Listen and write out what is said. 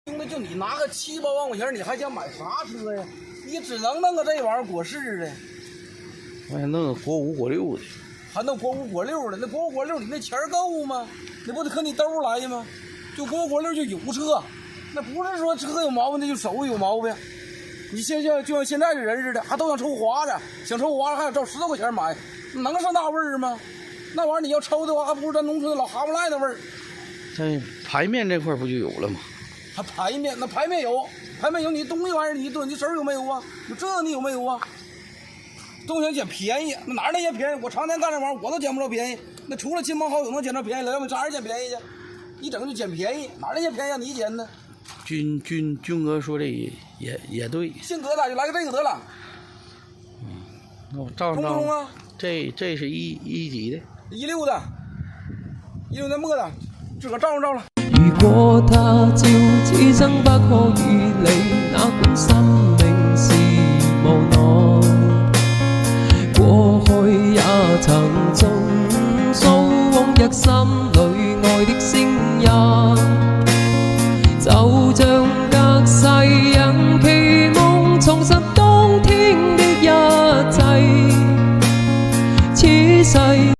兄弟，就你拿个7、8万块钱，你还想买啥车呀？你只能弄个这玩意儿果市的。我想弄个国5、国6的，还弄国5、国6的，那国5、国6，你那钱够吗？那不得搁你兜来吗？就国5、国6就有车，那不是说车有毛病，那就手有毛病。你就像现在这人似的，还都想抽华子，想抽华子还要照10多块钱买，能上那味儿吗？那玩意儿你要抽的话，还不如咱农村的老哈巴赖那味儿。这排面这块不就有了吗？还排面，那排面有，你东西玩意儿你一顿，你手有没有啊？有这你有没有啊？都想捡便宜，那哪那些便宜？我常年干这玩意儿，我都捡不着便宜。那除了亲朋好友能捡着便宜了，要不找人捡便宜去？一整就捡便宜，哪那些便宜让你捡呢？军哥说这也对。性格咋就来个这个得了？那我照中不中啊？这是一级的，16的，16年末的，自个儿照了。如果他朝此生不可與你，哪管生命是無奈。過去也曾縱訴往日心裏愛的聲音，就像